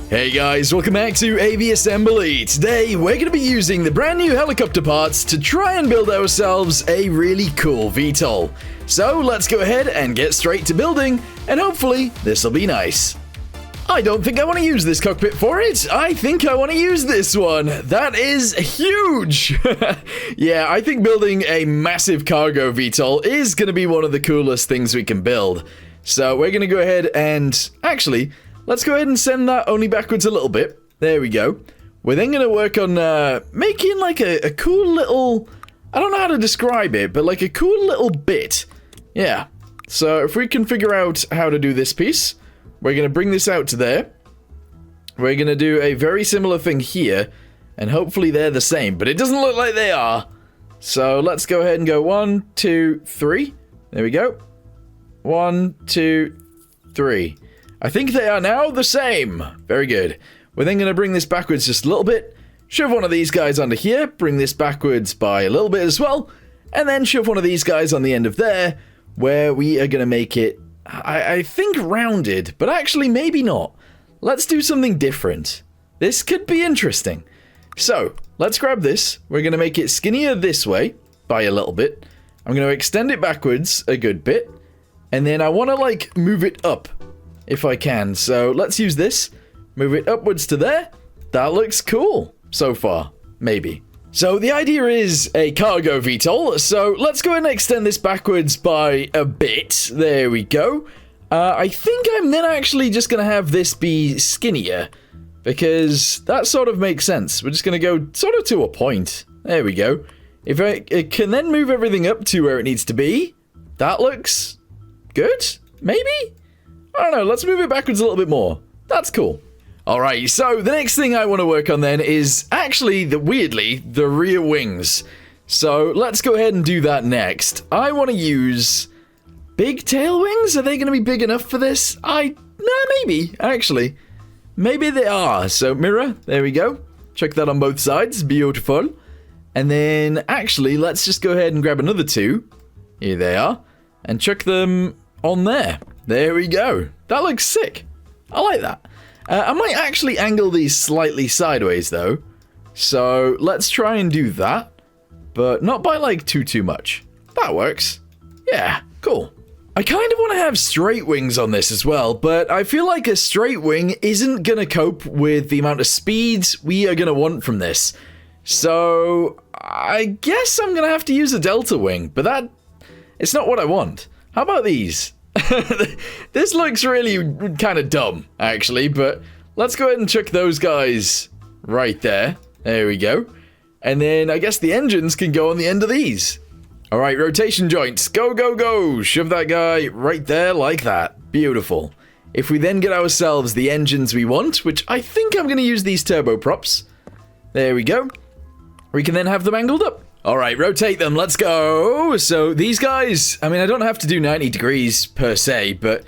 Hey guys, welcome back to Aviassembly. Today, we're going to be using the brand new helicopter parts to try and build ourselves a really cool VTOL. So let's go ahead and get straight to building, and hopefully this will be nice. I don't think I want to use this cockpit for it. I think I want to use this one. That is huge. Yeah, I think building a massive cargo VTOL is going to be one of the coolest things we can build. So we're going to go ahead and actually, let's go ahead and send that only backwards a little bit. There we go. We're then going to work on making like a cool little, I don't know how to describe it, but like a cool little bit. Yeah. So if we can figure out how to do this piece, we're going to bring this out to there. We're going to do a very similar thing here, and hopefully they're the same, but it doesn't look like they are. So let's go ahead and go 1, 2, 3. There we go. 1, 2, 3. I think they are now the same. Very good. We're then going to bring this backwards just a little bit, shove one of these guys onto here, bring this backwards by a little bit as well, and then shove one of these guys on the end of there, where we are going to make it, I think, rounded, but actually maybe not. Let's do something different. This could be interesting. So, let's grab this. We're going to make it skinnier this way by a little bit. I'm going to extend it backwards a good bit, and then I want to, like, move it up if I can. So, let's use this. Move it upwards to there. That looks cool so far. Maybe. So the idea is a cargo VTOL, so let's go ahead and extend this backwards by a bit. There we go. I think I'm then actually just going to have this be skinnier, because that sort of makes sense. We're just going to go sort of to a point. There we go. If I can then move everything up to where it needs to be, that looks good, maybe? I don't know, let's move it backwards a little bit more. That's cool. Alright, so the next thing I want to work on then is actually, weirdly, the rear wings. So let's go ahead and do that next. I want to use big tail wings. Are they going to be big enough for this? Maybe, actually. Maybe they are. So mirror, there we go. Check that on both sides. Beautiful. And then, actually, let's just go ahead and grab another two. Here they are. And chuck them on there. There we go. That looks sick. I like that. I might actually angle these slightly sideways, though. So, let's try and do that. But not by, like, too much. That works. Yeah, cool. I kind of want to have straight wings on this as well, but I feel like a straight wing isn't going to cope with the amount of speed we are going to want from this. So, I guess I'm going to have to use a delta wing, but it's not what I want. How about these? This looks really kind of dumb, actually, but let's go ahead and chuck those guys right there. There we go. And then I guess the engines can go on the end of these. All right, rotation joints. Go, go, go. Shove that guy right there like that. Beautiful. If we then get ourselves the engines we want, which I think I'm going to use these turboprops. There we go. We can then have them angled up. All right, rotate them. Let's go. So these guys, I mean, I don't have to do 90 degrees per se, but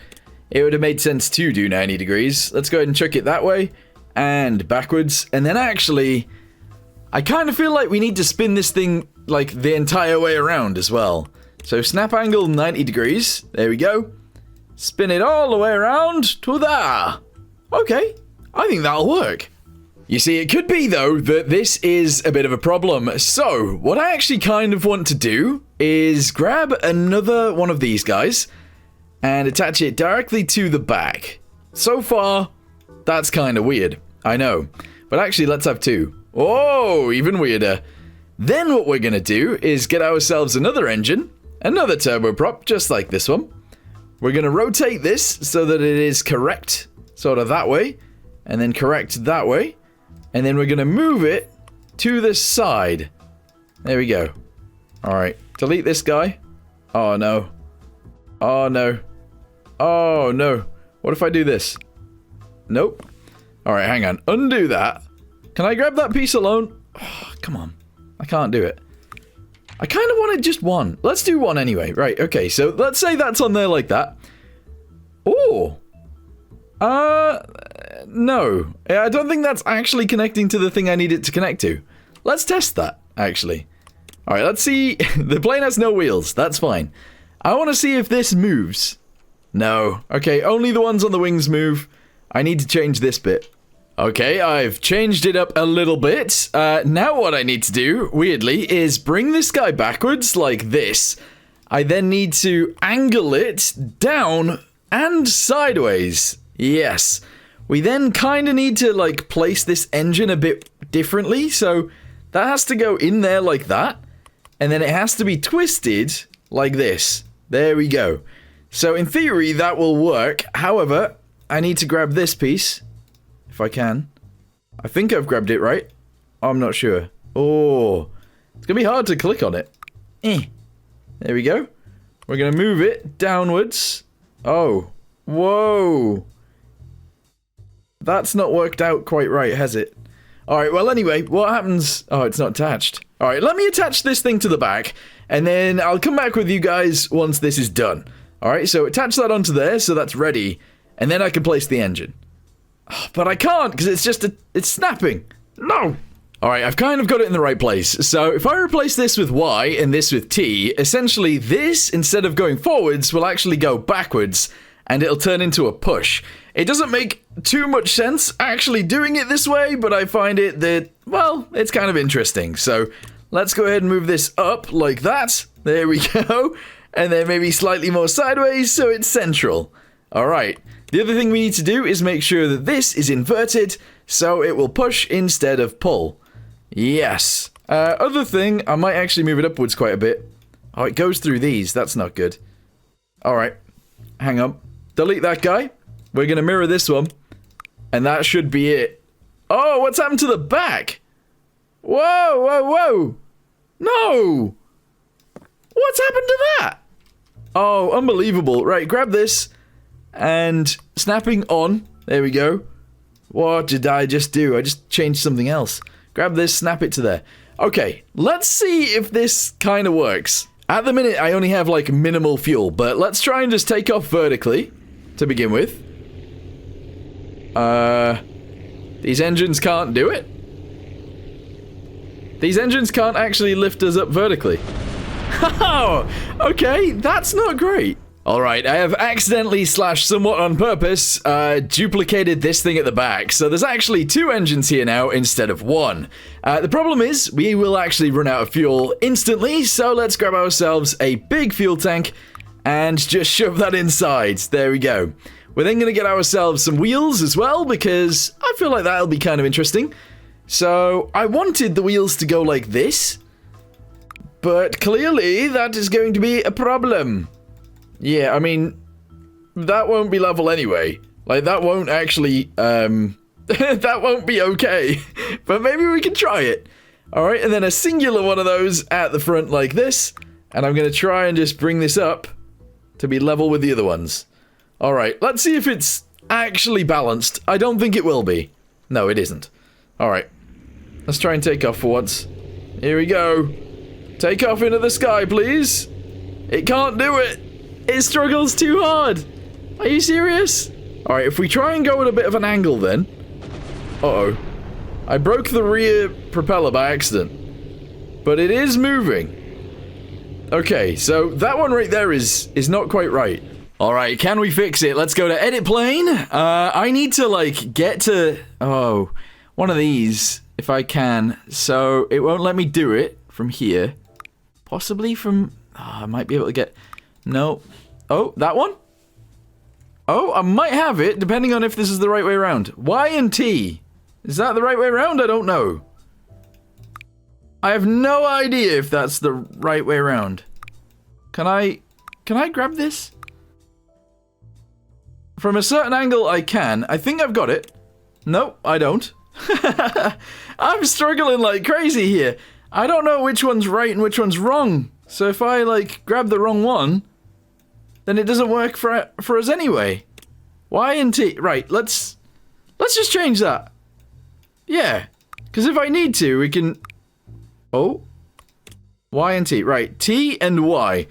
it would have made sense to do 90 degrees. Let's go ahead and chuck it that way and backwards. And then actually, I kind of feel like we need to spin this thing like the entire way around as well. So snap angle 90 degrees. There we go. Spin it all the way around to there. Okay, I think that'll work. You see, it could be, though, that this is a bit of a problem. So, what I actually kind of want to do is grab another one of these guys and attach it directly to the back. So far, that's kind of weird. I know. But actually, let's have two. Oh, even weirder. Then what we're going to do is get ourselves another engine, another turboprop, just like this one. We're going to rotate this so that it is correct, sort of that way, and then correct that way. And then we're going to move it to the side. There we go. Alright, delete this guy. Oh no. Oh no. Oh no. What if I do this? Nope. Alright, hang on. Undo that. Can I grab that piece alone? Oh, come on. I can't do it. I kind of wanted just one. Let's do one anyway. Right, okay. So let's say that's on there like that. Oh. No. I don't think that's actually connecting to the thing I need it to connect to. Let's test that, actually. Alright, let's see. The plane has no wheels. That's fine. I want to see if this moves. No. Okay, only the ones on the wings move. I need to change this bit. Okay, I've changed it up a little bit. Now what I need to do, weirdly, is bring this guy backwards like this. I then need to angle it down and sideways. Yes. We then kind of need to, like, place this engine a bit differently. So that has to go in there like that. And then it has to be twisted like this. There we go. So in theory, that will work. However, I need to grab this piece. If I can. I think I've grabbed it, right? I'm not sure. Oh. It's going to be hard to click on it. There we go. We're going to move it downwards. Oh. Whoa. That's not worked out quite right, has it? Alright, well anyway, what happens... Oh, it's not attached. Alright, let me attach this thing to the back, and then I'll come back with you guys once this is done. Alright, so attach that onto there, so that's ready, and then I can place the engine. Oh, but I can't, because it's snapping. No! Alright, I've kind of got it in the right place. So if I replace this with Y and this with T, essentially this, instead of going forwards, will actually go backwards, and it'll turn into a push. It doesn't make too much sense actually doing it this way, but I find it that, well, it's kind of interesting. So let's go ahead and move this up like that. There we go. And then maybe slightly more sideways so it's central. Alright. The other thing we need to do is make sure that this is inverted so it will push instead of pull. Yes. Other thing, I might actually move it upwards quite a bit. Oh, it goes through these. That's not good. Alright. Hang on. Delete that guy. We're going to mirror this one. And that should be it. Oh, what's happened to the back? Whoa, whoa, whoa. No. What's happened to that? Oh, unbelievable. Right, grab this. And snapping on. There we go. What did I just do? I just changed something else. Grab this, snap it to there. Okay, let's see if this kind of works. At the minute, I only have, like, minimal fuel. But let's try and just take off vertically to begin with. These engines can't do it. These engines can't actually lift us up vertically. Oh, okay, that's not great. Alright, I have accidentally / somewhat on purpose duplicated this thing at the back. So there's actually 2 engines here now instead of 1. The problem is we will actually run out of fuel instantly. So let's grab ourselves a big fuel tank and just shove that inside. There we go. We're then going to get ourselves some wheels as well, because I feel like that'll be kind of interesting. So, I wanted the wheels to go like this, but clearly that is going to be a problem. Yeah, I mean, that won't be level anyway. Like, that won't actually, that won't be okay. But maybe we can try it. Alright, and then a singular one of those at the front like this, and I'm going to try and just bring this up to be level with the other ones. Alright, let's see if it's actually balanced. I don't think it will be. No, it isn't. Alright. Let's try and take off for once. Here we go. Take off into the sky, please. It can't do it. It struggles too hard. Are you serious? Alright, if we try and go at a bit of an angle then. Uh-oh. I broke the rear propeller by accident. But it is moving. Okay, so that one right there is not quite right. Alright, can we fix it? Let's go to edit plane. I need to, like, get to... Oh, one of these, if I can. So, it won't let me do it from here. Possibly from... Oh, I might be able to get... No. Oh, that one? Oh, I might have it, depending on if this is the right way around. Y and T. Is that the right way around? I don't know. I have no idea if that's the right way around. Can I grab this? From a certain angle, I can. I think I've got it. Nope, I don't. I'm struggling like crazy here. I don't know which one's right and which one's wrong. So if I, like, grab the wrong one, then it doesn't work for us anyway. Y and T. Right, let's just change that. Yeah. Because if I need to, we can... Oh. Y and T. Right, T and Y.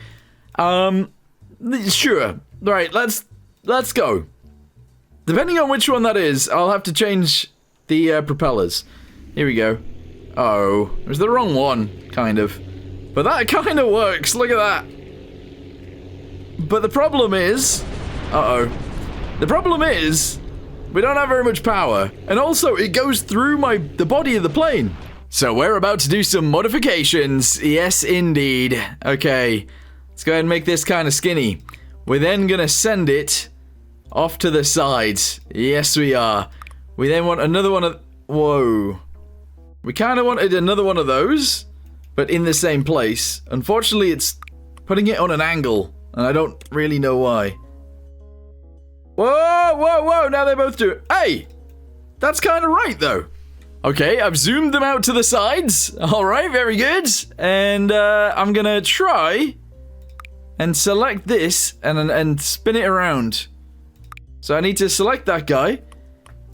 Sure. Right, let's go. Depending on which one that is, I'll have to change the propellers. Here we go. Oh, it was the wrong one, kind of. But that kind of works, look at that. But the problem is... Uh-oh. The problem is We don't have very much power. And also, it goes through the body of the plane. So we're about to do some modifications. Yes, indeed. Okay, let's go ahead and make this kind of skinny. We're then going to send it off to the sides. Yes, we are. We then want another one of... Whoa. We kind of wanted another one of those, but in the same place. Unfortunately, it's putting it on an angle, and I don't really know why. Whoa, whoa, whoa, now they both do it. Hey, that's kind of right, though. Okay, I've zoomed them out to the sides. All right, very good. And I'm going to try and select this and spin it around. So I need to select that guy,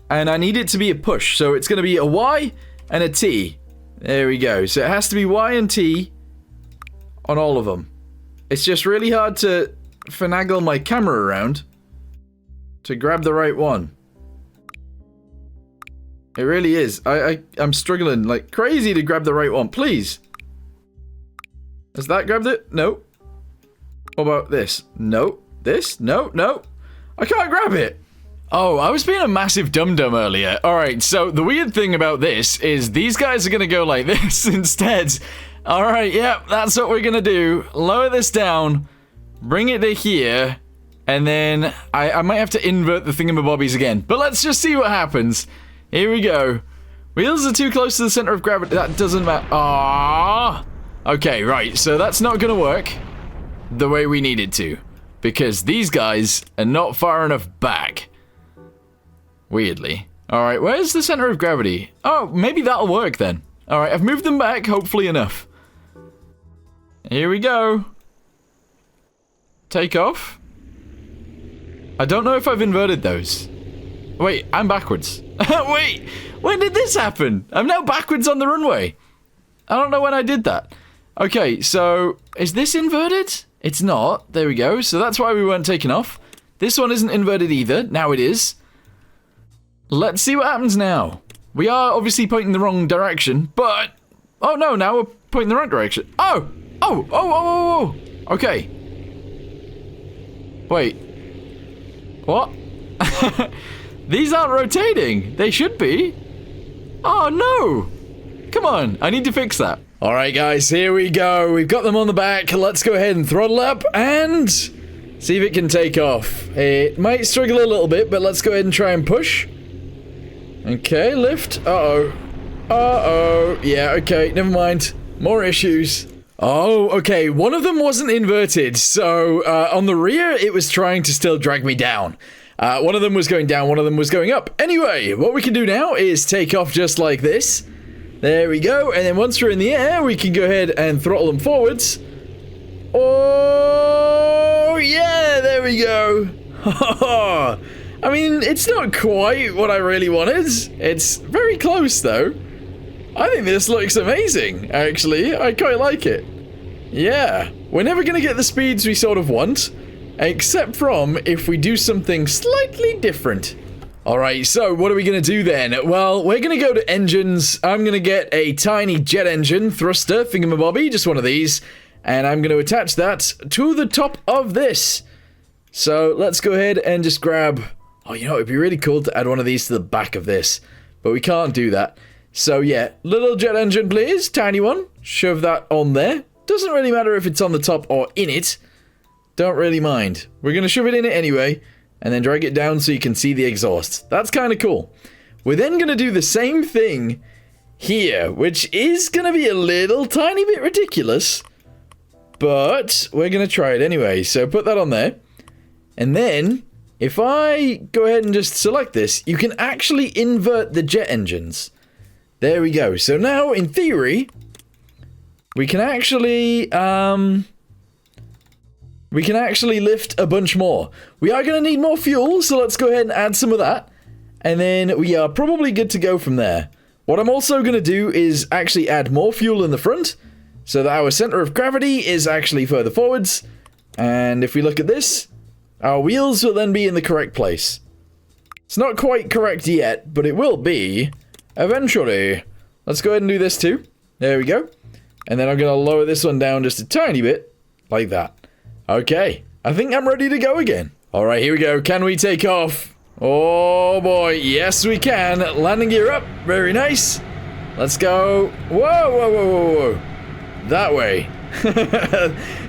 and I need it to be a push. So it's going to be a Y and a T. There we go. So it has to be Y and T on all of them. It's just really hard to finagle my camera around to grab the right one. It really is. I'm struggling like crazy to grab the right one. Please. Has that grabbed it? No. What about this? No. This? No, no. I can't grab it. Oh, I was being a massive dum-dum earlier. Alright, so the weird thing about this is these guys are going to go like this instead. Alright, yep, that's what we're going to do. Lower this down, bring it to here, and then I might have to invert the thingamabobbies again. But let's just see what happens. Here we go. Wheels are too close to the center of gravity. That doesn't matter. Ah. Okay, right, so that's not going to work the way we need it to. Because these guys are not far enough back. Weirdly. Alright, where's the center of gravity? Oh, maybe that'll work then. Alright, I've moved them back, hopefully enough. Here we go. Take off. I don't know if I've inverted those. Wait, I'm backwards. Wait, when did this happen? I'm now backwards on the runway. I don't know when I did that. Okay, so is this inverted? It's not. There we go. So that's why we weren't taken off. This one isn't inverted either. Now it is. Let's see what happens now. We are obviously pointing the wrong direction, but... Oh, no, now we're pointing the right direction. Oh! Oh! Oh, oh, oh, oh! Okay. Wait. What? These aren't rotating. They should be. Oh, no! Come on, I need to fix that. Alright, guys, here we go. We've got them on the back. Let's go ahead and throttle up and see if it can take off. It might struggle a little bit, but let's go ahead and try and push. Okay, lift. Uh-oh. Uh-oh. Yeah, okay, never mind. More issues. Oh, okay, one of them wasn't inverted, so on the rear, it was trying to still drag me down. One of them was going down, one of them was going up. Anyway, what we can do now is take off just like this. There we go, and then once we're in the air, we can go ahead and throttle them forwards. Oh, yeah, there we go. I mean, it's not quite what I really wanted. It's very close, though. I think this looks amazing, actually. I quite like it. Yeah, we're never going to get the speeds we sort of want, except from if we do something slightly different. Alright, so what are we going to do then? Well, we're going to go to engines. I'm going to get a tiny jet engine thruster thingamabobby, just one of these, and I'm going to attach that to the top of this. So let's go ahead and just grab... Oh, you know, it'd be really cool to add one of these to the back of this, but we can't do that. So yeah, little jet engine please, tiny one. Shove that on there. Doesn't really matter if it's on the top or in it. Don't really mind. We're going to shove it in it anyway, and then drag it down so you can see the exhaust. That's kind of cool. We're then going to do the same thing here, which is going to be a little tiny bit ridiculous, but we're going to try it anyway. So put that on there, and then if I go ahead and just select this, you can actually invert the jet engines. There we go. So now, in theory, we can actually lift a bunch more. We are going to need more fuel, so let's go ahead and add some of that. And then we are probably good to go from there. What I'm also going to do is actually add more fuel in the front, so that our center of gravity is actually further forwards. And if we look at this, our wheels will then be in the correct place. It's not quite correct yet, but it will be eventually. Let's go ahead and do this too. There we go. And then I'm going to lower this one down just a tiny bit, like that. Okay, I think I'm ready to go again. Alright, here we go. Can we take off? Oh boy, yes we can. Landing gear up, very nice. Let's go. Whoa, whoa, whoa, whoa, whoa. That way.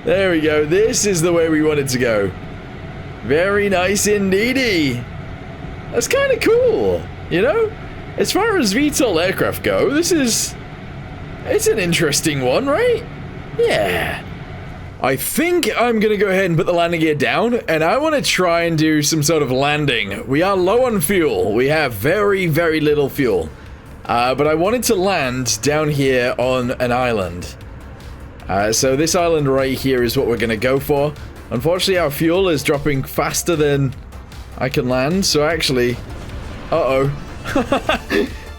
There we go. This is the way we wanted to go. Very nice indeedy. That's kind of cool, you know? As far as VTOL aircraft go, it's an interesting one, right? Yeah. I think I'm gonna go ahead and put the landing gear down, and I want to try and do some sort of landing. We are low on fuel. We have very, very little fuel. But I wanted to land down here on an island. So this island right here is what we're gonna go for. Unfortunately, our fuel is dropping faster than I can land, so actually... Uh-oh.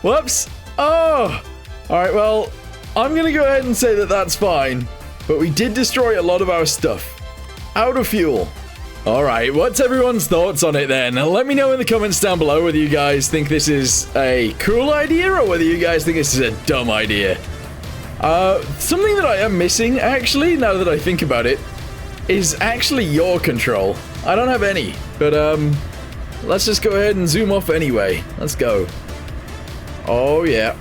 Whoops. Oh! Alright, well, I'm gonna go ahead and say that that's fine. But we did destroy a lot of our stuff. Out of fuel. Alright, what's everyone's thoughts on it then? Let me know in the comments down below whether you guys think this is a cool idea or whether you guys think this is a dumb idea. Something that I am missing, actually, now that I think about it, is actually yaw control. I don't have any, but let's just go ahead and zoom off anyway. Let's go. Oh yeah.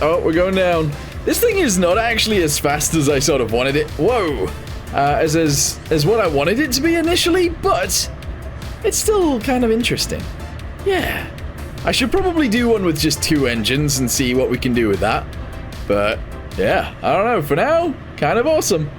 Oh, we're going down. This thing is not actually as fast as I sort of wanted it. Whoa! As what I wanted it to be initially, but it's still kind of interesting. Yeah. I should probably do one with just 2 engines and see what we can do with that. But yeah, I don't know. For now, kind of awesome.